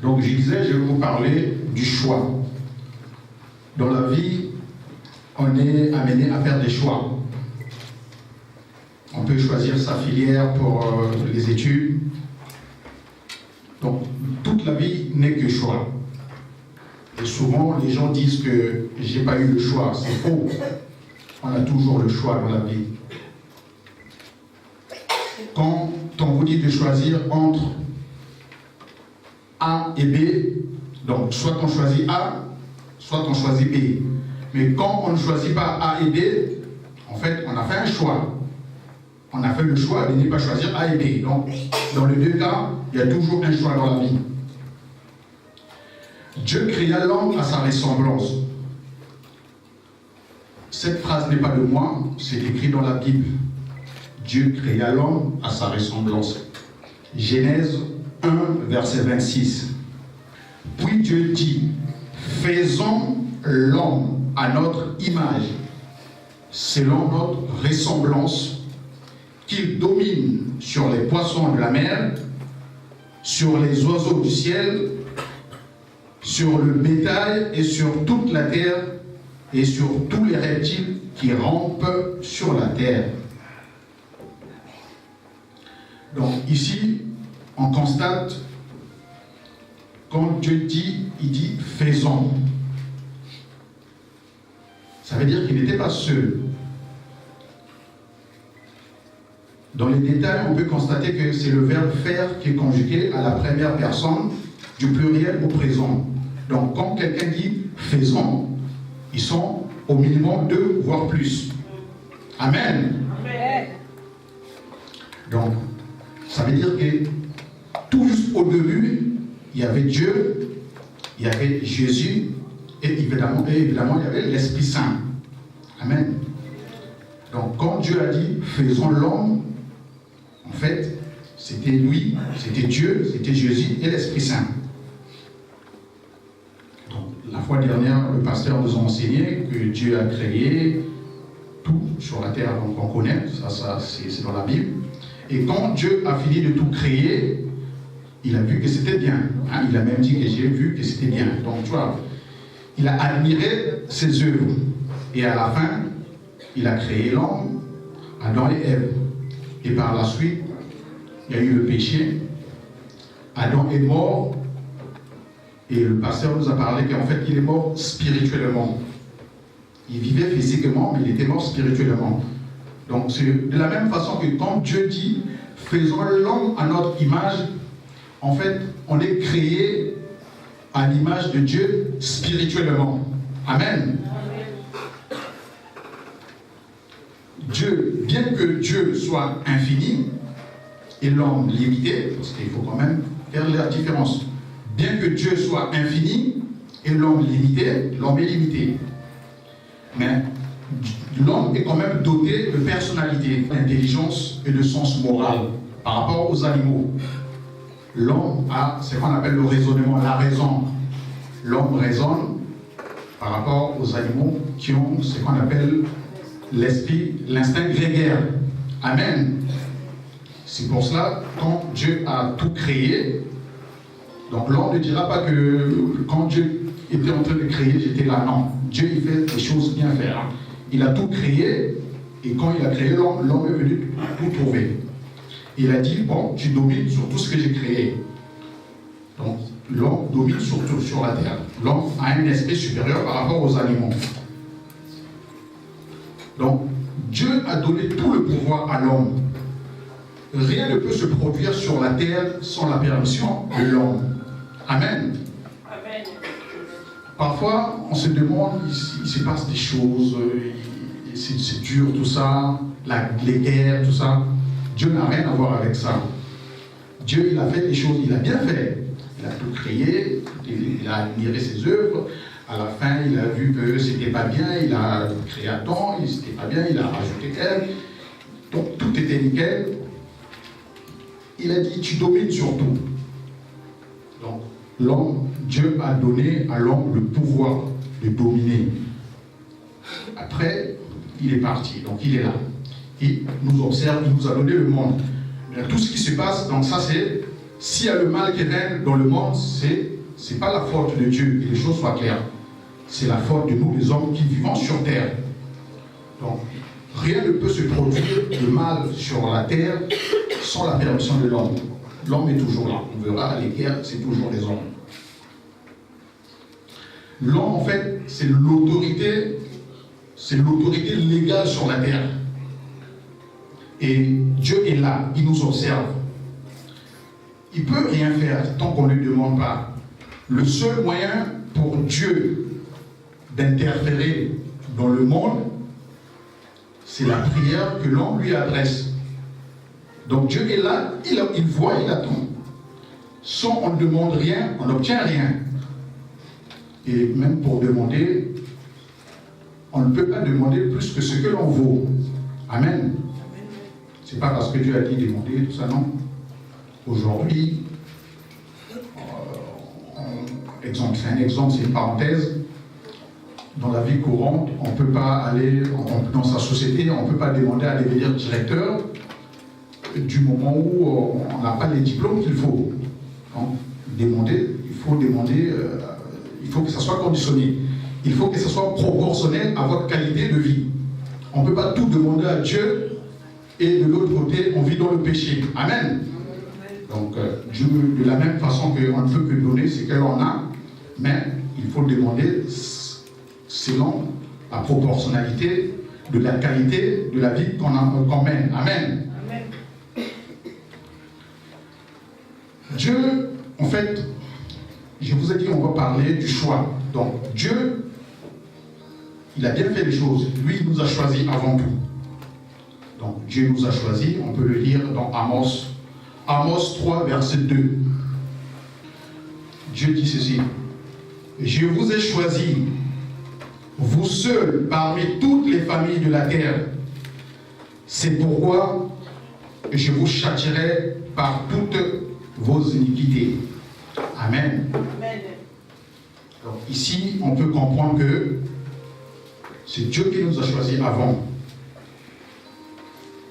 Donc je disais, je vais vous parler du choix. Dans la vie, on est amené à faire des choix. On peut choisir sa filière pour les études. Donc toute la vie n'est que choix. Et souvent, les gens disent que j'ai pas eu le choix. C'est faux. On a toujours le choix dans la vie. Quand on vous dit de choisir entre A et B, donc soit on choisit A, soit on choisit B. Mais quand on ne choisit pas A et B, en fait, on a fait un choix. On a fait le choix de ne pas choisir A et B. Donc, dans les deux cas, il y a toujours un choix dans la vie. Dieu créa l'homme à sa ressemblance. Cette phrase n'est pas de moi, c'est écrit dans la Bible. Dieu créa l'homme à sa ressemblance. Genèse 1, verset 26. Puis Dieu dit, faisons l'homme à notre image, selon notre ressemblance, qu'il domine sur les poissons de la mer, sur les oiseaux du ciel, sur le bétail et sur toute la terre, et sur tous les reptiles qui rampent sur la terre. Donc ici, on constate, quand Dieu dit, il dit « faisons ». Ça veut dire qu'il n'était pas seul. Dans les détails, on peut constater que c'est le verbe « faire » qui est conjugué à la première personne du pluriel au présent. Donc quand quelqu'un dit « faisons », ils sont au minimum 2, voire plus. Amen. Amen. Donc, ça veut dire que tout juste au début, il y avait Dieu, il y avait Jésus, et évidemment il y avait l'Esprit Saint. Amen. Donc, quand Dieu a dit, faisons l'homme, en fait, c'était lui, c'était Dieu, c'était Jésus et l'Esprit Saint. Donc, la fois dernière, le pasteur nous a enseigné que Dieu a créé tout sur la terre, donc on connaît, ça c'est dans la Bible. Et quand Dieu a fini de tout créer, il a vu que c'était bien. Hein? Il a même dit que j'ai vu que c'était bien. Donc tu vois, il a admiré ses œuvres. Et à la fin, il a créé l'homme, Adam et Ève. Et par la suite, il y a eu le péché. Adam est mort. Et le pasteur nous a parlé qu'en fait, il est mort spirituellement. Il vivait physiquement, mais il était mort spirituellement. Donc c'est de la même façon que quand Dieu dit « faisons l'homme à notre image », en fait, on est créé à l'image de Dieu spirituellement. Amen. Dieu, bien que Dieu soit infini et l'homme limité, parce qu'il faut quand même faire la différence, bien que Dieu soit infini et l'homme limité, l'homme est limité. Mais l'homme est quand même doté de personnalité, d'intelligence et de sens moral par rapport aux animaux. L'homme a ce qu'on appelle le raisonnement, la raison. L'homme raisonne par rapport aux animaux qui ont ce qu'on appelle l'esprit, l'instinct grégaire. Amen. C'est pour cela, quand Dieu a tout créé, donc l'homme ne dira pas que quand Dieu était en train de créer, j'étais là. Non. Dieu, il fait des choses bien faire. Il a tout créé, et quand il a créé l'homme, l'homme est venu tout trouver. Il a dit, bon, tu domines sur tout ce que j'ai créé. Donc, l'homme domine surtout sur la terre. L'homme a un esprit supérieur par rapport aux animaux. Donc, Dieu a donné tout le pouvoir à l'homme. Rien ne peut se produire sur la terre sans la permission de l'homme. Amen. Amen. Parfois, on se demande, il se passe des choses, c'est dur tout ça, les guerres, tout ça. Dieu n'a rien à voir avec ça. Dieu, il a fait des choses, il a bien fait. Il a tout créé, il a admiré ses œuvres. À la fin, il a vu que c'était pas bien, il a créé Adam, c'était pas bien, il a rajouté Ève. Donc tout était nickel. Il a dit, tu domines sur tout. Donc l'homme, Dieu a donné à l'homme le pouvoir de dominer. Après, il est parti, donc il est là. Il nous observe, il nous a donné le monde. Tout ce qui se passe, donc ça c'est s'il y a le mal qui règne dans le monde, c'est pas la faute de Dieu, que les choses soient claires. C'est la faute de nous, les hommes qui vivons sur terre. Donc, rien ne peut se produire de mal sur la terre sans la permission de l'homme. L'homme est toujours là. On verra, les guerres, c'est toujours les hommes. L'homme, en fait, c'est l'autorité légale sur la terre. Et Dieu est là, il nous observe. Il ne peut rien faire tant qu'on ne lui demande pas. Le seul moyen pour Dieu d'interférer dans le monde, c'est la prière que l'homme lui adresse. Donc Dieu est là, il voit, il attend. Sans on ne demande rien, on n'obtient rien. Et même pour demander, on ne peut pas demander plus que ce que l'on vaut. Amen. C'est pas parce que Dieu a dit demander, tout ça, non. Aujourd'hui, c'est un exemple, c'est une parenthèse. Dans la vie courante, on ne peut pas aller, dans sa société, on ne peut pas demander à devenir directeur du moment où on n'a pas les diplômes qu'il faut. Donc, il faut que ça soit conditionné. Il faut que ça soit proportionnel à votre qualité de vie. On ne peut pas tout demander à Dieu et de l'autre côté, on vit dans le péché. Amen. Donc, Dieu, de la même façon qu'on ne peut que donner ce qu'on a, mais il faut demander selon la proportionnalité de la qualité de la vie qu'on mène. Amen. Amen. Dieu, en fait, je vous ai dit, on va parler du choix. Donc, Dieu, il a bien fait les choses. Lui, il nous a choisis avant tout. Donc, Dieu nous a choisis. On peut le lire dans Amos. Amos 3, verset 2. Dieu dit ceci. Je vous ai choisis, vous seuls, parmi toutes les familles de la terre. C'est pourquoi je vous châtierai par toutes vos iniquités. Amen. Amen. Donc, ici, on peut comprendre que c'est Dieu qui nous a choisis avant.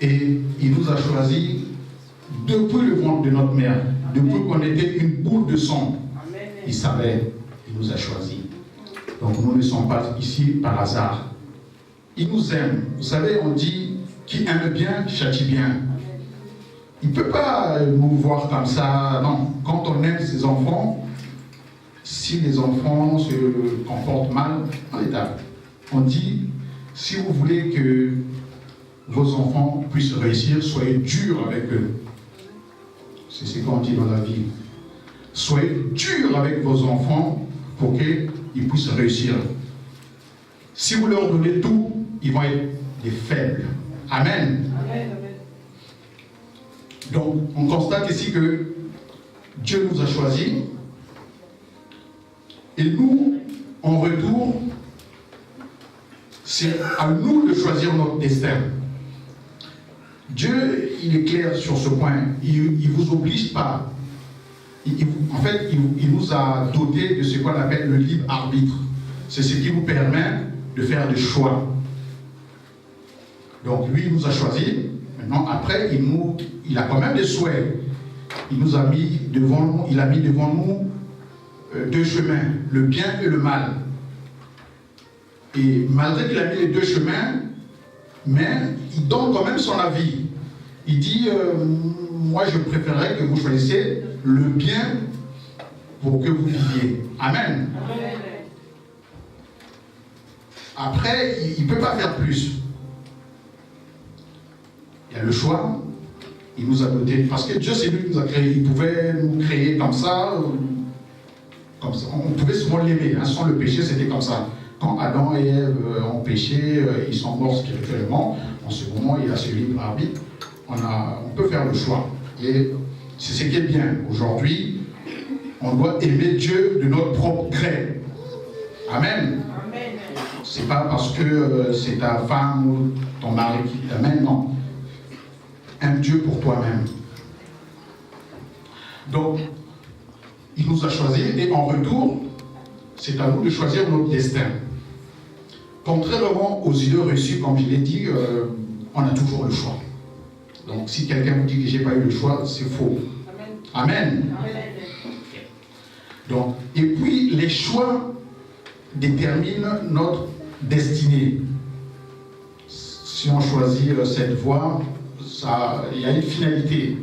Et il nous a choisis depuis le ventre de notre mère, depuis qu'on était une boule de sang. Amen. Il savait, il nous a choisis. Donc nous ne sommes pas ici par hasard. Il nous aime. Vous savez, on dit qui aime bien, châtie bien. Il ne peut pas nous voir comme ça. Non, quand on aime ses enfants, si les enfants se comportent mal, on dit, si vous voulez que vos enfants puissent réussir, soyez durs avec eux. C'est ce qu'on dit dans la vie. Soyez durs avec vos enfants pour qu'ils puissent réussir. Si vous leur donnez tout, ils vont être des faibles. Amen. Amen. Donc, on constate ici que Dieu nous a choisis. Et nous, en retour, c'est à nous de choisir notre destin. Dieu, il est clair sur ce point. Il ne vous oblige pas. En fait, il nous a dotés de ce qu'on appelle le libre arbitre. C'est ce qui nous permet de faire des choix. Donc, lui, il nous a choisis. Maintenant, après, il a quand même des souhaits. Il nous a mis devant nous, il a mis devant nous deux chemins, le bien et le mal. Et malgré qu'il a mis les deux chemins, mais il donne quand même son avis. Il dit, moi je préférerais que vous choisissiez le bien pour que vous viviez. Amen. Amen. Après, il ne peut pas faire plus. Il y a le choix. Il nous a doté. Parce que Dieu, c'est lui qui nous a créés. Il pouvait nous créer comme ça. On pouvait souvent l'aimer. Hein. Sans le péché, c'était comme ça. Quand Adam et Ève ont péché, ils sont morts spirituellement. En ce moment, il y a ce libre arbitre. On peut faire le choix. Et c'est ce qui est bien. Aujourd'hui, on doit aimer Dieu de notre propre gré. Amen. C'est pas parce que c'est ta femme ou ton mari qui t'amène, non. Aime Dieu pour toi-même. Donc, il nous a choisis et en retour, c'est à nous de choisir notre destin. Contrairement aux idées reçues, comme je l'ai dit, on a toujours le choix. Donc, si quelqu'un vous dit que je n'ai pas eu le choix, c'est faux. Amen. Donc, et puis, les choix déterminent notre destinée. Si on choisit cette voie, il y a une finalité.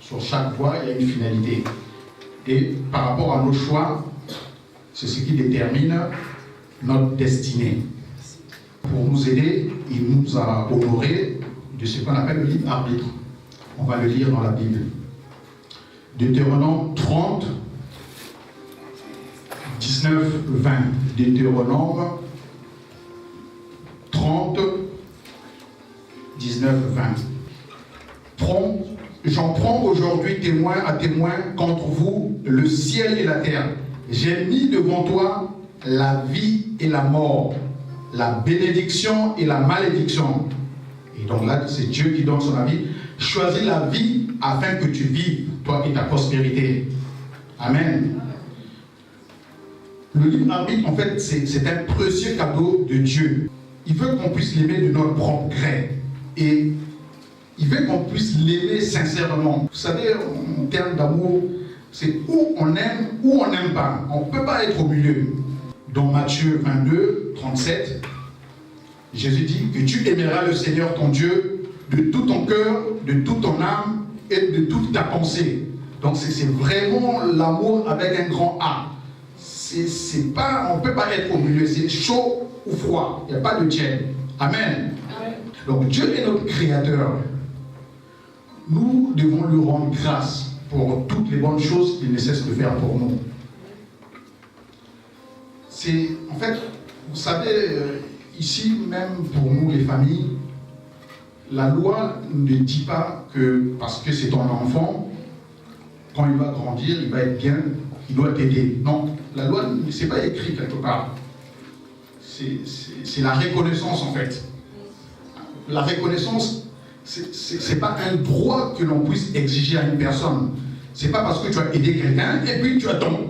Sur chaque voie, il y a une finalité. Et par rapport à nos choix, c'est ce qui détermine notre destinée. Pour nous aider, il nous a honorés de ce qu'on appelle le libre arbitre. On va le lire dans la Bible. Deutéronome 30, 19, 20. Deutéronome 30, 19, 20. J'en prends aujourd'hui témoin à témoin contre vous le ciel et la terre. J'ai mis devant toi la vie et la mort, la bénédiction et la malédiction. Et donc là, c'est Dieu qui donne son avis. Choisis la vie afin que tu vives, toi et ta prospérité. Amen. Le libre arbitre, en fait, c'est un précieux cadeau de Dieu. Il veut qu'on puisse l'aimer de notre propre gré. Et il veut qu'on puisse l'aimer sincèrement. Vous savez, en termes d'amour, c'est où on aime ou on n'aime pas. On ne peut pas être au milieu. Dans Matthieu 22, 37, Jésus dit que tu aimeras le Seigneur ton Dieu de tout ton cœur, de toute ton âme et de toute ta pensée. Donc c'est vraiment l'amour avec un grand A. Pas, on ne peut pas être au milieu, c'est chaud ou froid. Il n'y a pas de tiède. Amen. Donc Dieu est notre créateur. Nous devons lui rendre grâce pour toutes les bonnes choses qu'il ne cesse de faire pour nous. En fait, vous savez, ici même pour nous les familles, la loi ne dit pas que parce que c'est ton enfant, quand il va grandir, il va être bien, il doit t'aider. Non, la loi, ce n'est pas écrit quelque part. C'est la reconnaissance en fait. La reconnaissance, c'est pas un droit que l'on puisse exiger à une personne. C'est pas parce que tu as aidé quelqu'un et puis tu attends.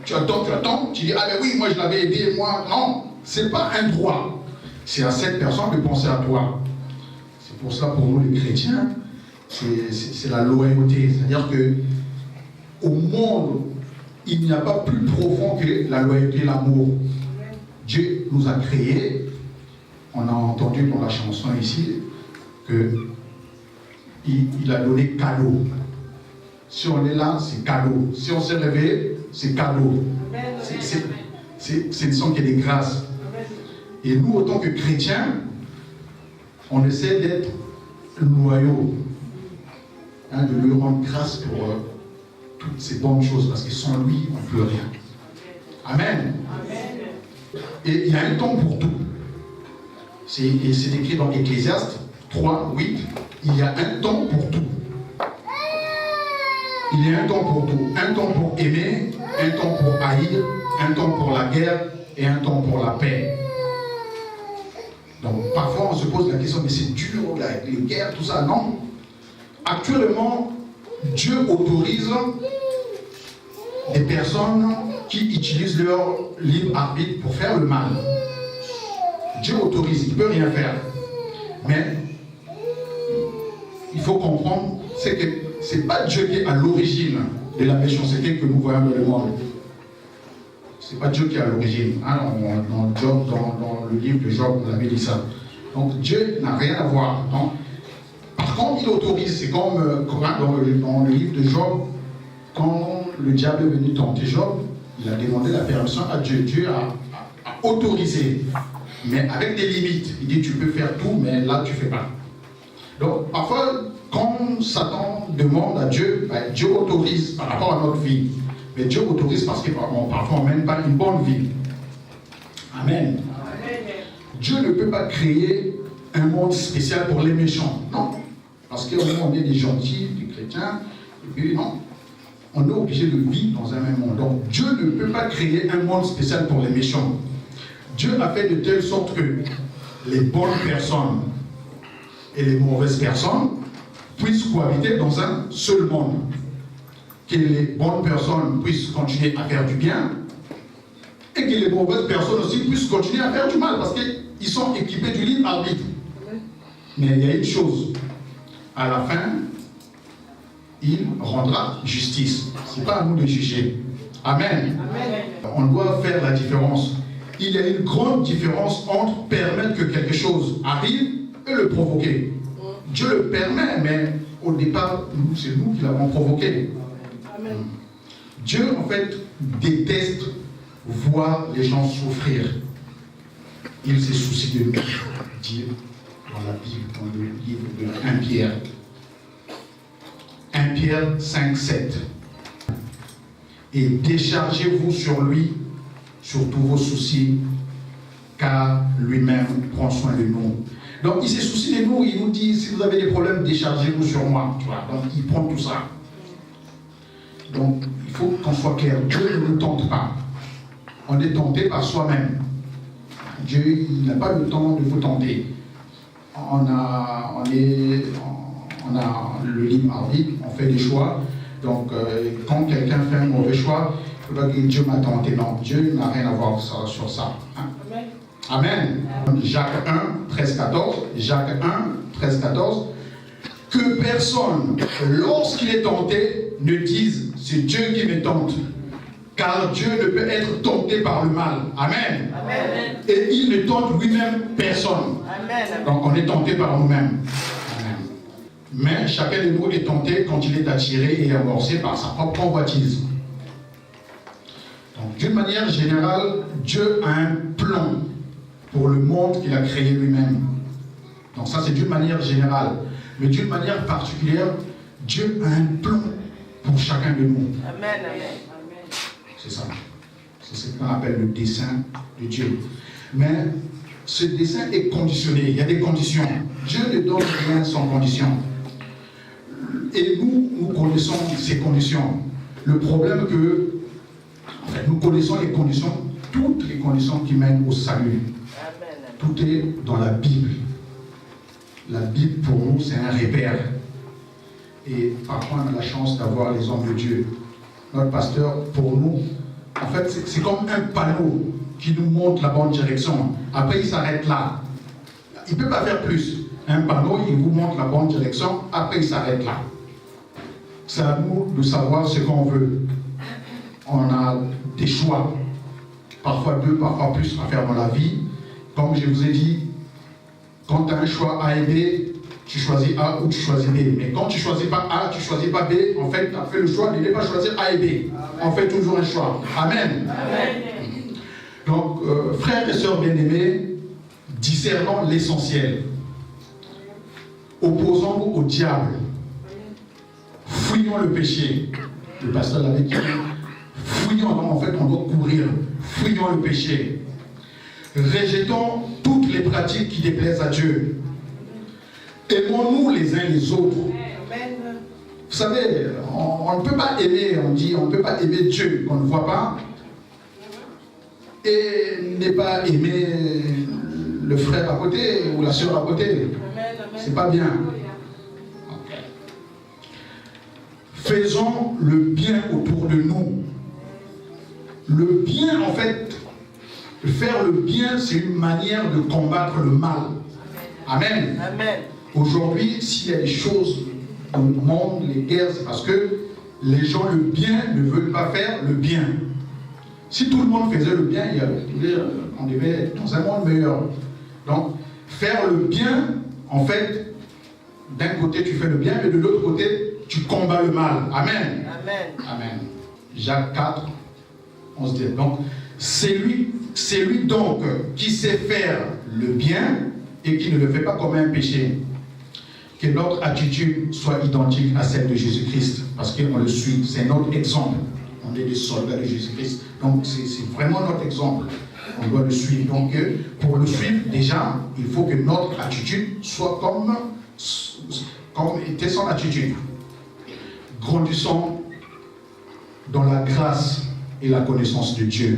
Tu attends, tu dis ah ben oui, moi je l'avais aidé, moi. Non, c'est pas un droit. C'est à cette personne de penser à toi. C'est pour ça pour nous les chrétiens, c'est la loyauté. C'est-à-dire que au monde, il n'y a pas plus profond que la loyauté et l'amour. Dieu nous a créés. On a entendu dans la chanson ici qu'il a donné cadeau. Si on est là, c'est cadeau. Si on s'est réveillé, c'est cadeau. Ce ne sont que des grâces. Et nous, autant que chrétiens, on essaie d'être loyaux, de lui rendre grâce pour toutes ces bonnes choses, parce que sans lui, on ne peut rien. Amen. Et il y a un temps pour tout. C'est écrit dans Ecclésiaste 3, 8. Il y a un temps pour tout. Il y a un temps pour tout. Un temps pour aimer, un temps pour haïr, un temps pour la guerre et un temps pour la paix. Donc parfois on se pose la question, mais c'est dur, les guerres, tout ça. Non. Actuellement, Dieu autorise des personnes qui utilisent leur libre arbitre pour faire le mal. Dieu autorise, il ne peut rien faire. Mais il faut comprendre, c'est que ce n'est pas Dieu qui est à l'origine de la méchanceté que nous voyons dans le monde. Ce n'est pas Dieu qui est à l'origine. Dans le livre de Job, on avait dit ça. Donc Dieu n'a rien à voir. Non. Par contre, il autorise. C'est comme dans le livre de Job, quand le diable est venu tenter Job, il a demandé la permission à Dieu. Dieu a autorisé, mais avec des limites. Il dit tu peux faire tout, mais là tu ne fais pas. Donc parfois, quand Satan demande à Dieu, Dieu autorise par rapport à notre vie. Mais Dieu autorise parce que parfois on ne mène pas une bonne vie. Amen. Dieu ne peut pas créer un monde spécial pour les méchants. Non. Parce qu'au moment on est des gentils, des chrétiens, et puis non. On est obligé de vivre dans un même monde. Donc Dieu ne peut pas créer un monde spécial pour les méchants. Dieu a fait de telle sorte que les bonnes personnes et les mauvaises personnes puissent cohabiter dans un seul monde. Que les bonnes personnes puissent continuer à faire du bien et que les mauvaises personnes aussi puissent continuer à faire du mal parce qu'ils sont équipés du libre arbitre. Mais il y a une chose, à la fin, il rendra justice. Ce n'est pas à nous de juger. Amen. Amen. On doit faire la différence. Il y a une grande différence entre permettre que quelque chose arrive et le provoquer. Dieu le permet, mais au départ, c'est nous qui l'avons provoqué. Amen. Dieu, en fait, déteste voir les gens souffrir. Il se soucie de nous. Dieu, dans la Bible, dans le livre de 1 Pierre. 1 Pierre 5, 7. Et déchargez-vous sur lui, sur tous vos soucis, car lui-même prend soin de nous. Donc il se soucie de nous, il nous dit, si vous avez des problèmes, déchargez-vous sur moi. Tu vois. Donc il prend tout ça. Donc il faut qu'on soit clair, Dieu ne nous tente pas. On est tenté par soi-même. Dieu n'a pas le temps de vous tenter. On a le libre arbitre, on fait des choix. Donc, quand quelqu'un fait un mauvais choix, il ne faut pas dire Dieu m'a tenté. Non, Dieu n'a rien à voir sur ça. Hein? Amen. Amen. Jacques 1, 13, 14. Jacques 1, 13, 14. Que personne, lorsqu'il est tenté, ne dise c'est Dieu qui me tente. Car Dieu ne peut être tenté par le mal. Amen. Amen. Et il ne tente lui-même personne. Amen. Donc, on est tenté par nous-mêmes. Mais chacun de nous est tenté quand il est attiré et amorcé par sa propre convoitise. Donc, d'une manière générale, Dieu a un plan pour le monde qu'il a créé lui-même. Donc ça, c'est d'une manière générale. Mais d'une manière particulière, Dieu a un plan pour chacun de nous. Amen. C'est ça. C'est ce qu'on appelle le dessein de Dieu. Mais ce dessein est conditionné. Il y a des conditions. Dieu ne donne rien sans condition. Et nous connaissons ces conditions. Le problème est que, en fait, nous connaissons les conditions, toutes les conditions qui mènent au salut. Amen. Tout est dans la Bible. La Bible, pour nous, c'est un repère. Et parfois, on a la chance d'avoir les hommes de Dieu. Notre pasteur, pour nous, en fait, c'est comme un panneau qui nous montre la bonne direction. Après, il s'arrête là. Il ne peut pas faire plus. Un panneau, il vous montre la bonne direction. Après, il s'arrête là. C'est à nous de savoir ce qu'on veut. On a des choix, parfois deux, parfois plus à faire dans la vie. Comme je vous ai dit, quand tu as un choix A et B, tu choisis A ou tu choisis B. Mais quand tu ne choisis pas A, tu ne choisis pas B, en fait, tu as fait le choix de ne pas choisir A et B. Amen. On fait toujours un choix. Amen. Amen. Donc, frères et sœurs bien-aimés, discernons l'essentiel. Opposons-nous au diable. Fuyons le péché. Le pasteur l'avait dit. Fuyons, non, en fait, on doit courir. Fuyons le péché. Rejetons toutes les pratiques qui déplaisent à Dieu. Aimons-nous les uns les autres. Vous savez, on ne peut pas aimer, on dit, on ne peut pas aimer Dieu qu'on ne voit pas et ne pas aimer le frère à côté ou la soeur à côté. C'est pas bien. Faisons le bien autour de nous. Le bien, en fait, faire le bien, c'est une manière de combattre le mal. Amen. Amen. Aujourd'hui, s'il y a des choses dans le monde, les guerres, c'est parce que les gens, le bien, ne veulent pas faire le bien. Si tout le monde faisait le bien, on devait être dans un monde meilleur. Donc, faire le bien, en fait, d'un côté, tu fais le bien, mais de l'autre côté, tu combats le mal. Amen. Amen. Amen. Jacques 4, 11. Donc, c'est lui donc qui sait faire le bien et qui ne le fait pas comme un péché. Que notre attitude soit identique à celle de Jésus-Christ, parce qu'on le suit, c'est notre exemple. On est des soldats de Jésus-Christ. Donc, c'est vraiment notre exemple. On doit le suivre. Donc, pour le suivre, déjà, il faut que notre attitude soit comme était son attitude. Grandissons dans la grâce et la connaissance de Dieu.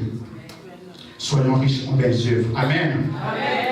Soyons riches en belles œuvres. Amen. Amen.